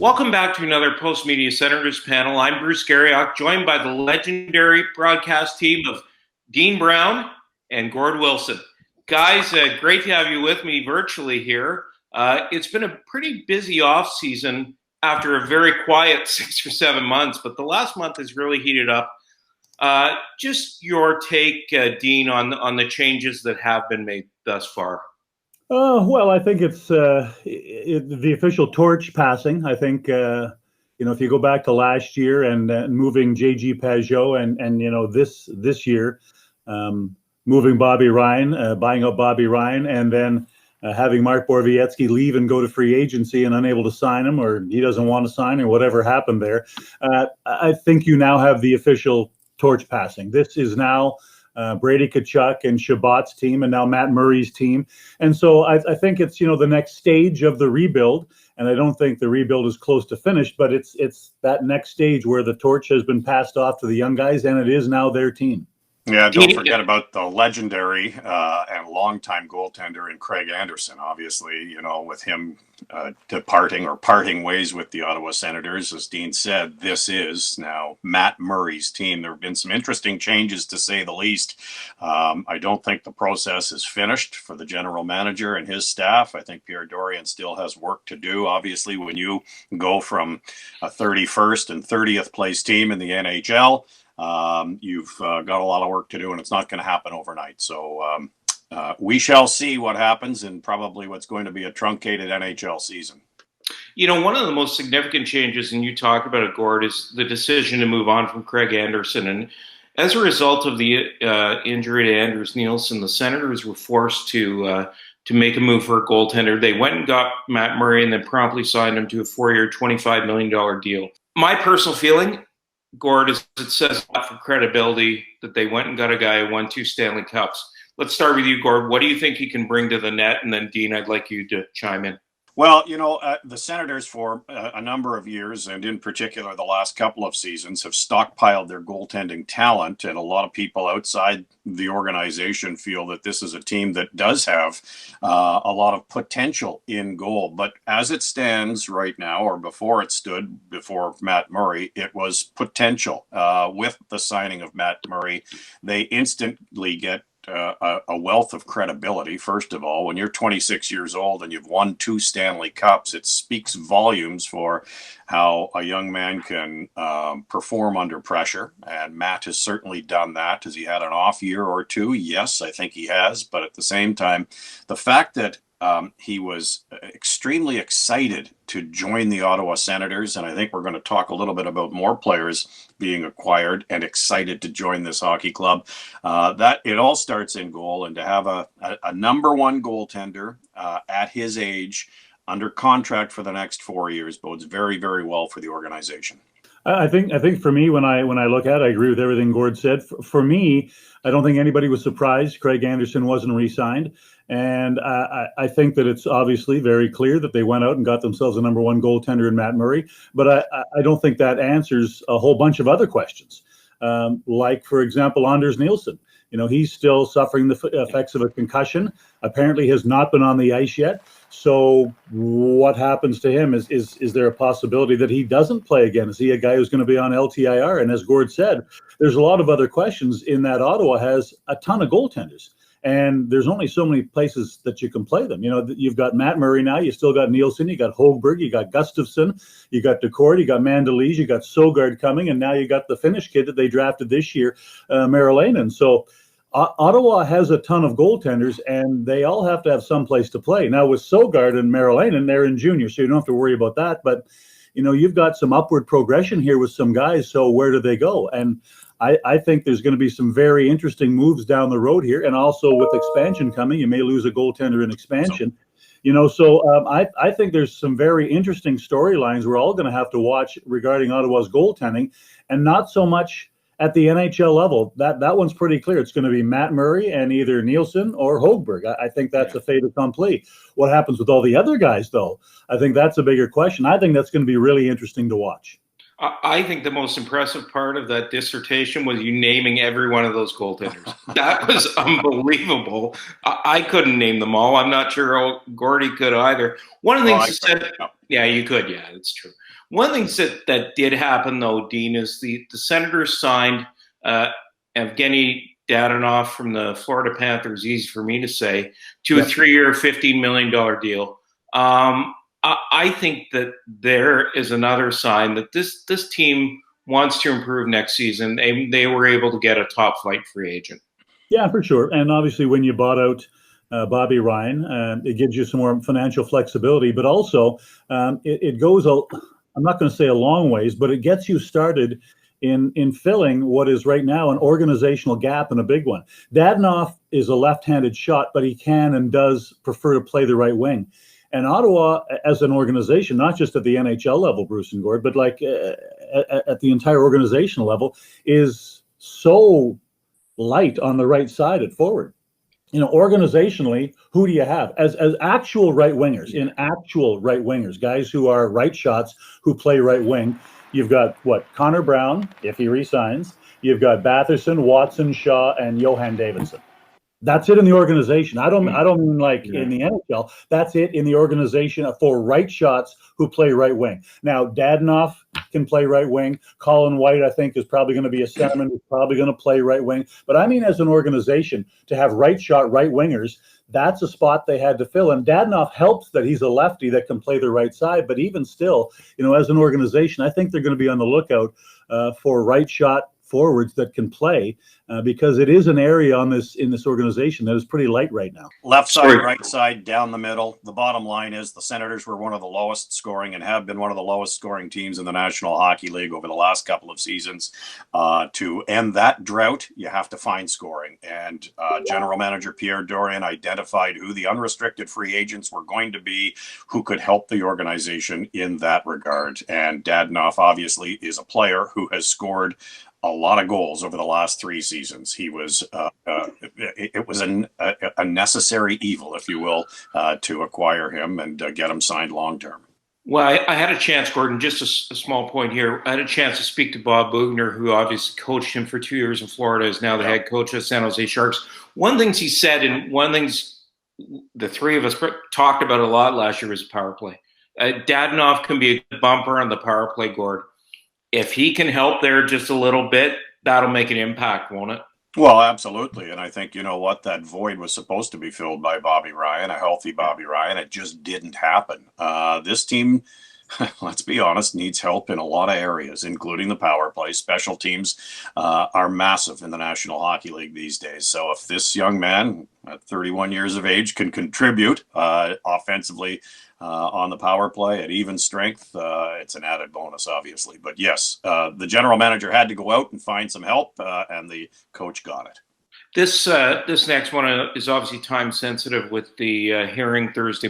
Welcome back to another Post Media Senators panel. I'm Bruce Garriock, joined by the legendary broadcast team of Dean Brown and Gord Wilson. Guys, great to have you with me virtually here. It's been a pretty busy off season after a very quiet 6 or 7 months, but the last month has really heated up. Just your take, Dean, on the changes that have been made thus far. Well, I think it's the official torch passing. I think if you go back to last year and moving JG Pajot and this year moving Bobby Ryan, buying up Bobby Ryan, and then having Mark Borowiecki leave and go to free agency and unable to sign him, or he doesn't want to sign, or whatever happened there. I think you now have the official torch passing. This is now Brady Tkachuk and Shabbat's team, and now Matt Murray's team. And so I think it's, the next stage of the rebuild. And I don't think the rebuild is close to finished, but it's that next stage where the torch has been passed off to the young guys, and it is now their team. Yeah, don't forget about the legendary and longtime goaltender in Craig Anderson, obviously, with him departing or parting ways with the Ottawa Senators. As Dean said, this is now Matt Murray's team. There have been some interesting changes, to say the least. I don't think the process is finished for the general manager and his staff. I think Pierre Dorion still has work to do. Obviously, when you go from a 31st and 30th place team in the NHL, you've got a lot of work to do, and it's not going to happen overnight. So we shall see what happens in probably what's going to be a truncated NHL season. One of the most significant changes, and you talked about it, Gord, is the decision to move on from Craig Anderson. And as a result of the injury to Anders Nielsen, the Senators were forced to make a move for a goaltender. They went and got Matt Murray and then promptly signed him to a 4-year, $25 million deal. My personal feeling, Gord, is it says a lot for credibility that they went and got a guy who won 2 Stanley Cups. Let's start with you, Gord. What do you think he can bring to the net? And then, Dean, I'd like you to chime in. Well, the Senators for a number of years, and in particular the last couple of seasons, have stockpiled their goaltending talent. And a lot of people outside the organization feel that this is a team that does have a lot of potential in goal. But as it stands right now, or before it stood before Matt Murray, it was potential. With the signing of Matt Murray, they instantly get a wealth of credibility. First of all, when you're 26 years old and you've won 2 Stanley Cups, it speaks volumes for how a young man can perform under pressure. And Matt has certainly done that. Has he had an off year or two? Yes, I think he has. But at the same time, the fact that he was extremely excited to join the Ottawa Senators, and I think we're going to talk a little bit about more players being acquired and excited to join this hockey club. That it all starts in goal, and to have a number one goaltender at his age under contract for the next 4 years bodes very, very well for the organization. I think for me, when I look at it, I agree with everything Gord said. For me, I don't think anybody was surprised Craig Anderson wasn't re-signed. And I think that it's obviously very clear that they went out and got themselves a number one goaltender in Matt Murray. But I don't think that answers a whole bunch of other questions. Like, for example, Anders Nielsen. He's still suffering the effects of a concussion. Apparently has not been on the ice yet. So what happens to him? Is there a possibility that he doesn't play again? Is he a guy who's going to be on LTIR? And as Gord said, there's a lot of other questions in that Ottawa has a ton of goaltenders. And there's only so many places that you can play them. You've got Matt Murray now. You still got Nielsen. You got Holberg. You got Gustafsson. You got Decord. You got Mandalise. You got Sogard coming. And now you got the Finnish kid that they drafted this year, Marilainen. So Ottawa has a ton of goaltenders, and they all have to have some place to play. Now, with Sogard and Marilainen, they're in junior, so you don't have to worry about that. But, you've got some upward progression here with some guys. So where do they go? And I think there's going to be some very interesting moves down the road here. And also with expansion coming, you may lose a goaltender in expansion. I think there's some very interesting storylines we're all going to have to watch regarding Ottawa's goaltending, and not so much at the NHL level. That one's pretty clear. It's going to be Matt Murray and either Nielsen or Holberg. I think that's a fait accompli. What happens with all the other guys, though? I think that's a bigger question. I think that's going to be really interesting to watch. I think the most impressive part of that dissertation was you naming every one of those goaltenders. That was unbelievable. I couldn't name them all. I'm not sure Gordy could either. One of the things you said, yeah, you could. Yeah, that's true. One of the things that did happen, though, Dean, is the Senators signed Evgeny Dadonov from the Florida Panthers, easy for me to say, to a 3-year, $15 million deal. I think that there is another sign that this team wants to improve next season. They were able to get a top flight free agent. Yeah, for sure. And obviously, when you bought out Bobby Ryan, it gives you some more financial flexibility, but also it goes, I'm not going to say a long ways, but it gets you started in filling what is right now an organizational gap and a big one. Dadonov is a left-handed shot, but he can and does prefer to play the right wing. And Ottawa, as an organization, not just at the NHL level, Bruce and Gord, but like at the entire organizational level, is so light on the right side at forward. You know, organizationally, who do you have as actual right wingers, guys who are right shots, who play right wing? You've got Connor Brown, if he resigns. You've got Batherson, Watson, Shaw, and Johan Davidson. That's it in the organization. I don't mean like in the NHL. That's it in the organization for right shots who play right wing. Now, Dadonov can play right wing. Colin White, I think, is probably going to be a centerman who's probably going to play right wing. But I mean, as an organization, to have right shot, right wingers, that's a spot they had to fill. And Dadonov helps that he's a lefty that can play the right side. But even still, you know, as an organization, I think they're going to be on the lookout for right shot forwards that can play because it is an area in this organization that is pretty light right now. Left side, right side, down the middle. The bottom line is the Senators were one of the lowest scoring and have been one of the lowest scoring teams in the National Hockey League over the last couple of seasons. To end that drought, you have to find scoring. And General Manager Pierre Dorion identified who the unrestricted free agents were going to be, who could help the organization in that regard. And Dadonov obviously is a player who has scored a lot of goals over the last 3 seasons. He was it was a necessary evil, if you will, to acquire him and get him signed long term. Well, I had a chance, Gordon, just a small point here. I had a chance to speak to Bob Boughner, who obviously coached him for 2 years in Florida, is now the head coach of San Jose Sharks. One of the things he said, and one of the things the three of us talked about a lot last year, was power play. Dadonov can be a good bumper on the power play, Gord. If he can help there just a little bit, that'll make an impact, won't it? Well, absolutely. And I think, you know what, that void was supposed to be filled by Bobby Ryan, a healthy Bobby Ryan. It just didn't happen. This team, let's be honest, needs help in a lot of areas, including the power play. Special teams are massive in the National Hockey League these days. So if this young man at 31 years of age can contribute offensively on the power play at even strength, it's an added bonus, obviously. But yes, the general manager had to go out and find some help, and the coach got it. This next one is obviously time sensitive with the arbitration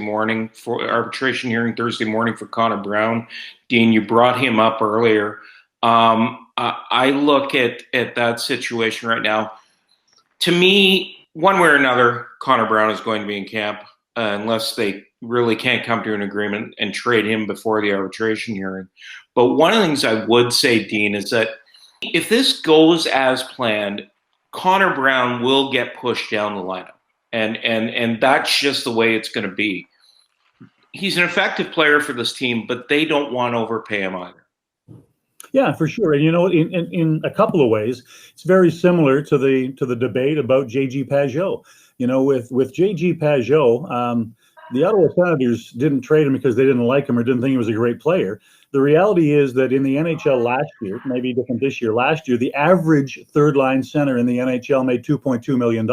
hearing Thursday morning for Connor Brown. Dean, you brought him up earlier. I look at that situation right now. To me, one way or another, Connor Brown is going to be in camp unless they really can't come to an agreement and trade him before the arbitration hearing. But one of the things I would say, Dean, is that if this goes as planned, Connor Brown will get pushed down the lineup. And that's just the way it's going to be. He's an effective player for this team, but they don't want to overpay him either. Yeah, for sure. And, you know, in a couple of ways, it's very similar to the debate about J.G. Pageau. You know, with J.G. Pageau, the Ottawa Senators didn't trade him because they didn't like him or didn't think he was a great player. The reality is that in the NHL last year, maybe different this year, last year, the average third-line center in the NHL made $2.2 million.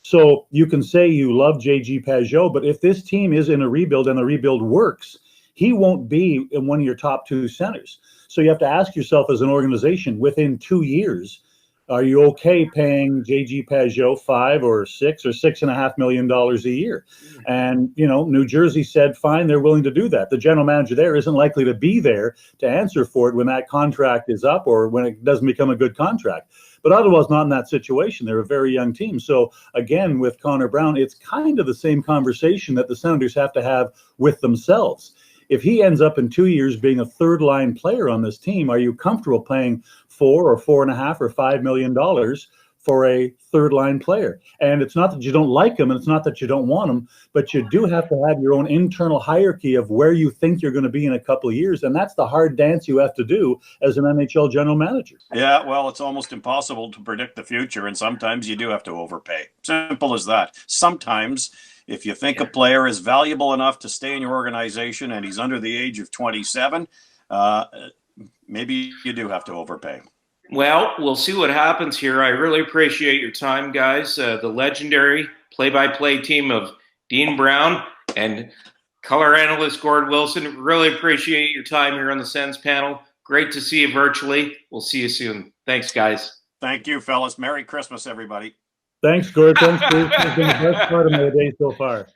So you can say you love J.G. Pageau, but if this team is in a rebuild and the rebuild works, he won't be in one of your top 2 centers. So you have to ask yourself as an organization, within 2 years, are you okay paying J.G. Pageau $5 or $6 or $6.5 million a year? And, you know, New Jersey said, fine, they're willing to do that. The general manager there isn't likely to be there to answer for it when that contract is up or when it doesn't become a good contract. But Ottawa's not in that situation. They're a very young team. So, again, with Connor Brown, it's kind of the same conversation that the Senators have to have with themselves. If he ends up in 2 years being a third-line player on this team, are you comfortable paying $4 or $4.5 or $5 million for a third line player. And it's not that you don't like him, and it's not that you don't want him, but you do have to have your own internal hierarchy of where you think you're going to be in a couple of years. And that's the hard dance you have to do as an NHL general manager. Yeah, well, it's almost impossible to predict the future, and sometimes you do have to overpay. Simple as that. Sometimes, if you think a player is valuable enough to stay in your organization and he's under the age of 27, maybe you do have to overpay. Well, we'll see what happens here. I really appreciate your time, guys. The legendary play-by-play team of Dean Brown and color analyst Gord Wilson. Really appreciate your time here on the Sens panel. Great to see you virtually. We'll see you soon. Thanks, guys. Thank you, fellas. Merry Christmas, everybody. Thanks, Gord. Thanks, Bruce. It's been the best part of my day so far.